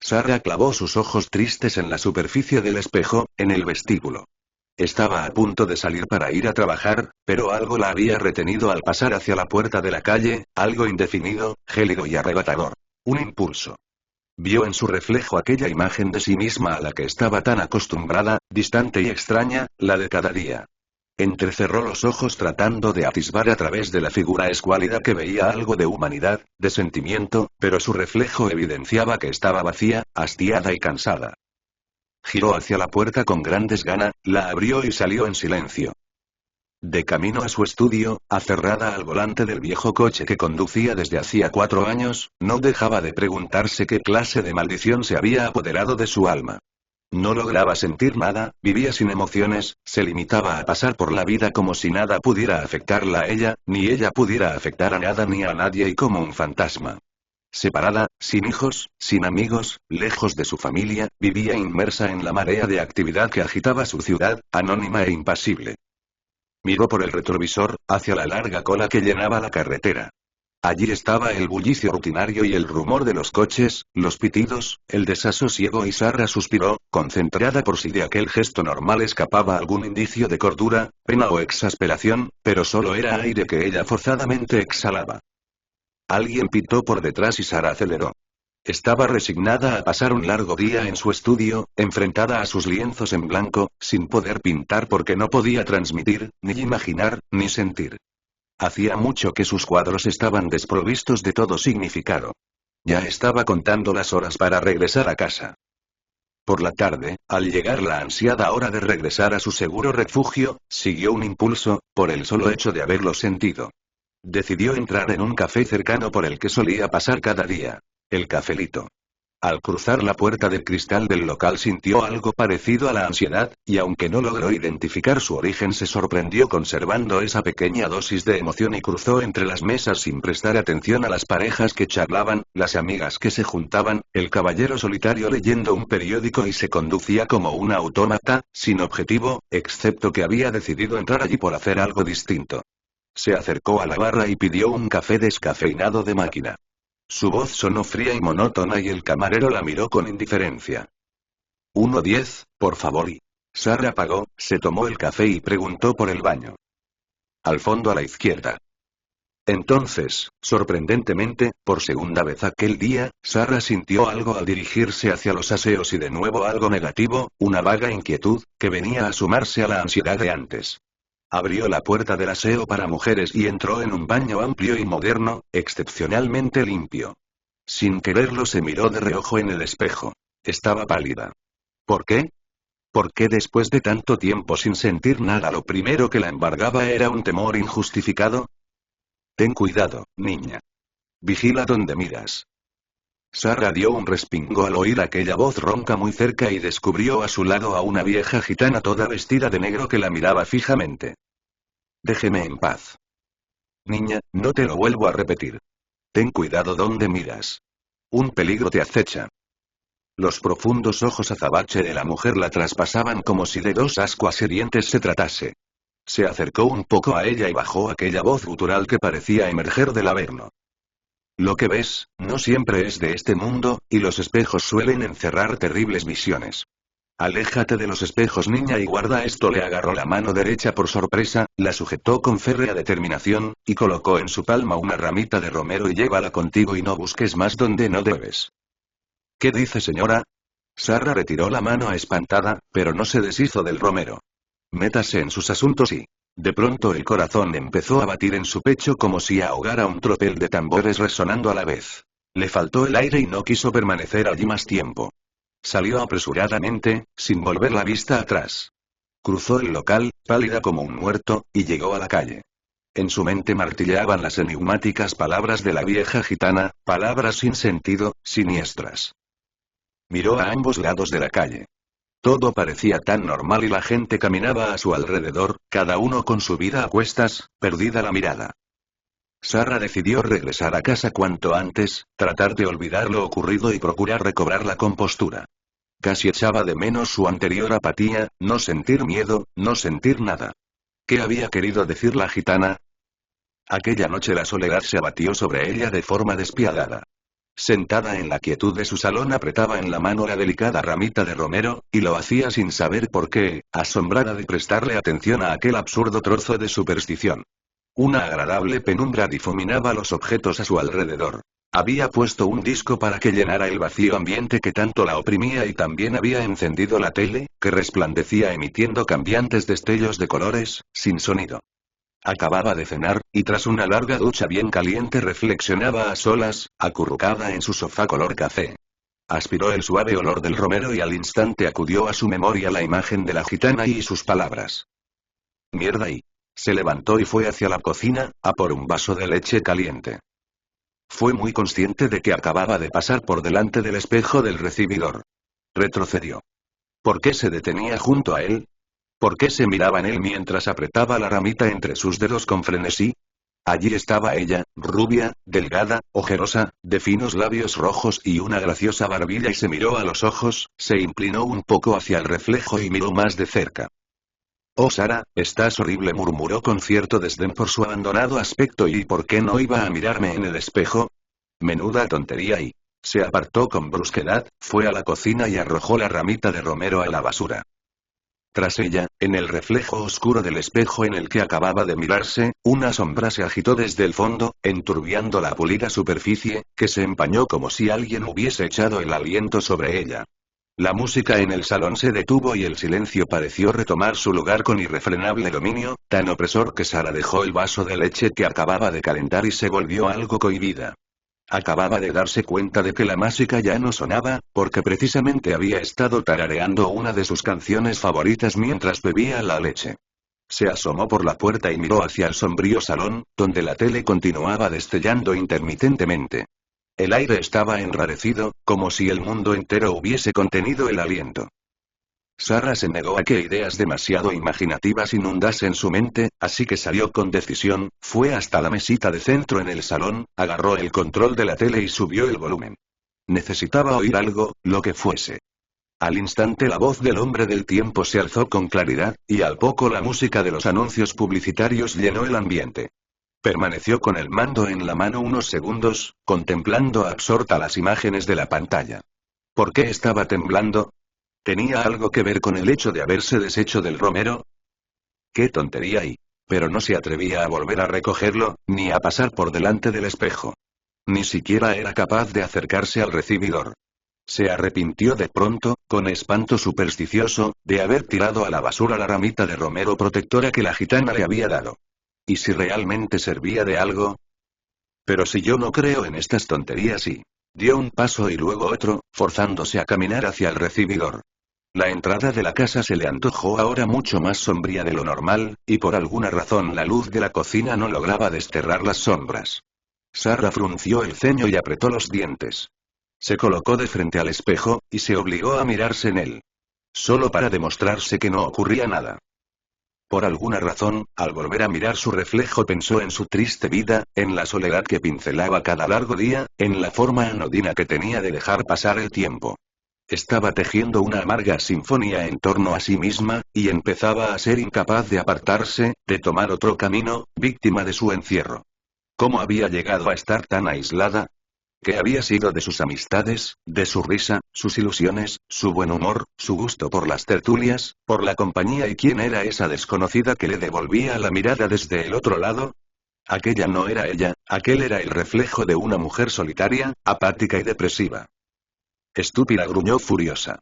Sara clavó sus ojos tristes en la superficie del espejo, en el vestíbulo. Estaba a punto de salir para ir a trabajar, pero algo la había retenido al pasar hacia la puerta de la calle, algo indefinido, gélido y arrebatador. Un impulso. Vio en su reflejo aquella imagen de sí misma a la que estaba tan acostumbrada, distante y extraña, la de cada día. Entrecerró los ojos tratando de atisbar a través de la figura escuálida que veía algo de humanidad, de sentimiento, pero su reflejo evidenciaba que estaba vacía, hastiada y cansada. Giró hacia la puerta con gran desgana, la abrió y salió en silencio. De camino a su estudio, aferrada al volante del viejo coche que conducía desde hacía 4 años, no dejaba de preguntarse qué clase de maldición se había apoderado de su alma. No lograba sentir nada, vivía sin emociones, se limitaba a pasar por la vida como si nada pudiera afectarla a ella, ni ella pudiera afectar a nada ni a nadie y como un fantasma. Separada, sin hijos, sin amigos, lejos de su familia, vivía inmersa en la marea de actividad que agitaba su ciudad, anónima e impasible. Miró por el retrovisor, hacia la larga cola que llenaba la carretera. Allí estaba el bullicio rutinario y el rumor de los coches, los pitidos, el desasosiego y Sarah suspiró, concentrada por si de aquel gesto normal escapaba algún indicio de cordura, pena o exasperación, pero solo era aire que ella forzadamente exhalaba. Alguien pitó por detrás y Sarah aceleró. Estaba resignada a pasar un largo día en su estudio, enfrentada a sus lienzos en blanco, sin poder pintar porque no podía transmitir, ni imaginar, ni sentir. Hacía mucho que sus cuadros estaban desprovistos de todo significado. Ya estaba contando las horas para regresar a casa. Por la tarde, al llegar la ansiada hora de regresar a su seguro refugio, siguió un impulso, por el solo hecho de haberlo sentido. Decidió entrar en un café cercano por el que solía pasar cada día. El Cafelito. Al cruzar la puerta de cristal del local sintió algo parecido a la ansiedad, y aunque no logró identificar su origen se sorprendió conservando esa pequeña dosis de emoción y cruzó entre las mesas sin prestar atención a las parejas que charlaban, las amigas que se juntaban, el caballero solitario leyendo un periódico y se conducía como un autómata, sin objetivo, excepto que había decidido entrar allí por hacer algo distinto. Se acercó a la barra y pidió un café descafeinado de máquina. Su voz sonó fría y monótona y el camarero la miró con indiferencia. 1.10, por favor y... Sarah pagó, se tomó el café y preguntó por el baño. Al fondo a la izquierda. Entonces, sorprendentemente, por segunda vez aquel día, Sarah sintió algo al dirigirse hacia los aseos y de nuevo algo negativo, una vaga inquietud, que venía a sumarse a la ansiedad de antes. Abrió la puerta del aseo para mujeres y entró en un baño amplio y moderno, excepcionalmente limpio. Sin quererlo se miró de reojo en el espejo. Estaba pálida. ¿Por qué? ¿Por qué después de tanto tiempo sin sentir nada lo primero que la embargaba era un temor injustificado? Ten cuidado, niña. Vigila donde miras. Sarah dio un respingo al oír aquella voz ronca muy cerca y descubrió a su lado a una vieja gitana toda vestida de negro que la miraba fijamente. Déjeme en paz. Niña, no te lo vuelvo a repetir. Ten cuidado donde miras. Un peligro te acecha. Los profundos ojos azabache de la mujer la traspasaban como si de dos ascuas hirientes se tratase. Se acercó un poco a ella y bajó aquella voz gutural que parecía emerger del averno. Lo que ves, no siempre es de este mundo, y los espejos suelen encerrar terribles visiones. Aléjate de los espejos, niña, y guarda esto. Le agarró la mano derecha por sorpresa, la sujetó con férrea determinación, y colocó en su palma una ramita de romero y llévala contigo y no busques más donde no debes. ¿Qué dice, señora? Sarah retiró la mano espantada, pero no se deshizo del romero. Métase en sus asuntos y... De pronto el corazón empezó a batir en su pecho como si ahogara un tropel de tambores resonando a la vez. Le faltó el aire y no quiso permanecer allí más tiempo. Salió apresuradamente, sin volver la vista atrás. Cruzó el local, pálida como un muerto, y llegó a la calle. En su mente martillaban las enigmáticas palabras de la vieja gitana, palabras sin sentido, siniestras. Miró a ambos lados de la calle. Todo parecía tan normal y la gente caminaba a su alrededor, cada uno con su vida a cuestas, perdida la mirada. Sarah decidió regresar a casa cuanto antes, tratar de olvidar lo ocurrido y procurar recobrar la compostura. Casi echaba de menos su anterior apatía, no sentir miedo, no sentir nada. ¿Qué había querido decir la gitana? Aquella noche la soledad se abatió sobre ella de forma despiadada. Sentada en la quietud de su salón apretaba en la mano la delicada ramita de romero, y lo hacía sin saber por qué, asombrada de prestarle atención a aquel absurdo trozo de superstición. Una agradable penumbra difuminaba los objetos a su alrededor. Había puesto un disco para que llenara el vacío ambiente que tanto la oprimía y también había encendido la tele, que resplandecía emitiendo cambiantes destellos de colores, sin sonido. Acababa de cenar, y tras una larga ducha bien caliente reflexionaba a solas, acurrucada en su sofá color café. Aspiró el suave olor del romero y al instante acudió a su memoria la imagen de la gitana y sus palabras. Mierda y... Se levantó y fue hacia la cocina, a por un vaso de leche caliente. Fue muy consciente de que acababa de pasar por delante del espejo del recibidor. Retrocedió. ¿Por qué se detenía junto a él? ¿Por qué se miraba en él mientras apretaba la ramita entre sus dedos con frenesí? Allí estaba ella, rubia, delgada, ojerosa, de finos labios rojos y una graciosa barbilla y se miró a los ojos, se inclinó un poco hacia el reflejo y miró más de cerca. Oh Sara, estás horrible, murmuró con cierto desdén por su abandonado aspecto. ¿Y por qué no iba a mirarme en el espejo? Menuda tontería. Y... Se apartó con brusquedad, fue a la cocina y arrojó la ramita de romero a la basura. Tras ella, en el reflejo oscuro del espejo en el que acababa de mirarse, una sombra se agitó desde el fondo, enturbiando la pulida superficie, que se empañó como si alguien hubiese echado el aliento sobre ella. La música en el salón se detuvo y el silencio pareció retomar su lugar con irrefrenable dominio, tan opresor que Sara dejó el vaso de leche que acababa de calentar y se volvió algo cohibida. Acababa de darse cuenta de que la música ya no sonaba, porque precisamente había estado tarareando una de sus canciones favoritas mientras bebía la leche. Se asomó por la puerta y miró hacia el sombrío salón, donde la tele continuaba destellando intermitentemente. El aire estaba enrarecido, como si el mundo entero hubiese contenido el aliento. Sara se negó a que ideas demasiado imaginativas inundasen su mente, así que salió con decisión, fue hasta la mesita de centro en el salón, agarró el control de la tele y subió el volumen. Necesitaba oír algo, lo que fuese. Al instante la voz del hombre del tiempo se alzó con claridad, y al poco la música de los anuncios publicitarios llenó el ambiente. Permaneció con el mando en la mano unos segundos, contemplando absorta las imágenes de la pantalla. ¿Por qué estaba temblando? ¿Tenía algo que ver con el hecho de haberse deshecho del romero? ¡Qué tontería! Pero no se atrevía a volver a recogerlo, ni a pasar por delante del espejo. Ni siquiera era capaz de acercarse al recibidor. Se arrepintió de pronto, con espanto supersticioso, de haber tirado a la basura la ramita de romero protectora que la gitana le había dado. ¿Y si realmente servía de algo? Pero si yo no creo en estas tonterías y... Dio un paso y luego otro, forzándose a caminar hacia el recibidor. La entrada de la casa se le antojó ahora mucho más sombría de lo normal, y por alguna razón la luz de la cocina no lograba desterrar las sombras. Sara frunció el ceño y apretó los dientes. Se colocó de frente al espejo, y se obligó a mirarse en él. Solo para demostrarse que no ocurría nada. Por alguna razón, al volver a mirar su reflejo pensó en su triste vida, en la soledad que pincelaba cada largo día, en la forma anodina que tenía de dejar pasar el tiempo. Estaba tejiendo una amarga sinfonía en torno a sí misma, y empezaba a ser incapaz de apartarse, de tomar otro camino, víctima de su encierro. ¿Cómo había llegado a estar tan aislada? ¿Qué había sido de sus amistades, de su risa, sus ilusiones, su buen humor, su gusto por las tertulias, por la compañía y quién era esa desconocida que le devolvía la mirada desde el otro lado? Aquella no era ella, aquel era el reflejo de una mujer solitaria, apática y depresiva. Estúpida, gruñó furiosa.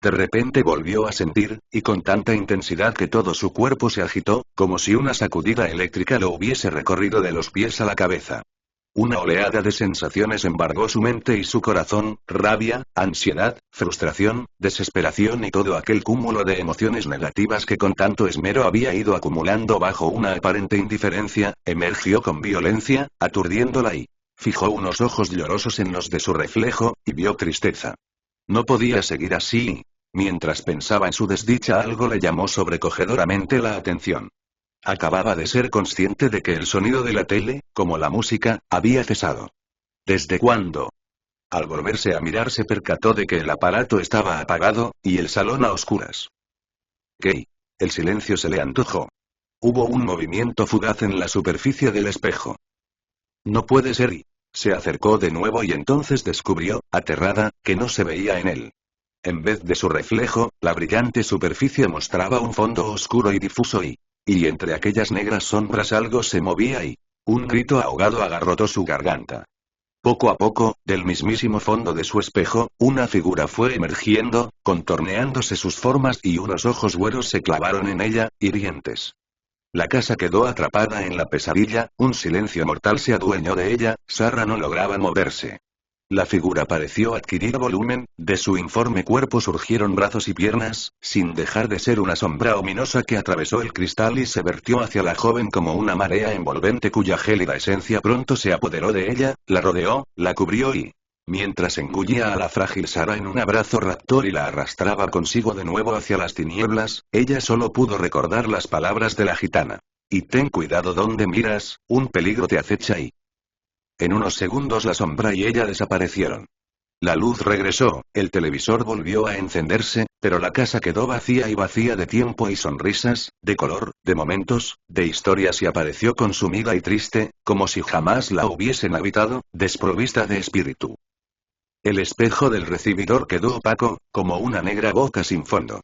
De repente volvió a sentir, y con tanta intensidad que todo su cuerpo se agitó, como si una sacudida eléctrica lo hubiese recorrido de los pies a la cabeza. Una oleada de sensaciones embargó su mente y su corazón, rabia, ansiedad, frustración, desesperación y todo aquel cúmulo de emociones negativas que con tanto esmero había ido acumulando bajo una aparente indiferencia, emergió con violencia, aturdiéndola y fijó unos ojos llorosos en los de su reflejo, y vio tristeza. No podía seguir así. Mientras pensaba en su desdicha algo le llamó sobrecogedoramente la atención. Acababa de ser consciente de que el sonido de la tele, como la música, había cesado. ¿Desde cuándo? Al volverse a mirar se percató de que el aparato estaba apagado, y el salón a oscuras. ¿Qué? El silencio se le antojó. Hubo un movimiento fugaz en la superficie del espejo. No puede ser. Se acercó de nuevo y entonces descubrió, aterrada, que no se veía en él. En vez de su reflejo, la brillante superficie mostraba un fondo oscuro y difuso y entre aquellas negras sombras algo se movía y un grito ahogado agarrotó su garganta. Poco a poco, del mismísimo fondo de su espejo, una figura fue emergiendo, contorneándose sus formas y unos ojos güeros se clavaron en ella, hirientes. La casa quedó atrapada en la pesadilla, un silencio mortal se adueñó de ella, Sarah no lograba moverse. La figura pareció adquirir volumen, de su informe cuerpo surgieron brazos y piernas, sin dejar de ser una sombra ominosa que atravesó el cristal y se vertió hacia la joven como una marea envolvente cuya gélida esencia pronto se apoderó de ella, la rodeó, la cubrió y... Mientras engullía a la frágil Sarah en un abrazo raptor y la arrastraba consigo de nuevo hacia las tinieblas, ella solo pudo recordar las palabras de la gitana. Y ten cuidado donde miras, un peligro te acecha y... En unos segundos la sombra y ella desaparecieron. La luz regresó, el televisor volvió a encenderse, pero la casa quedó vacía y vacía de tiempo y sonrisas, de color, de momentos, de historias y apareció consumida y triste, como si jamás la hubiesen habitado, desprovista de espíritu. El espejo del recibidor quedó opaco, como una negra boca sin fondo.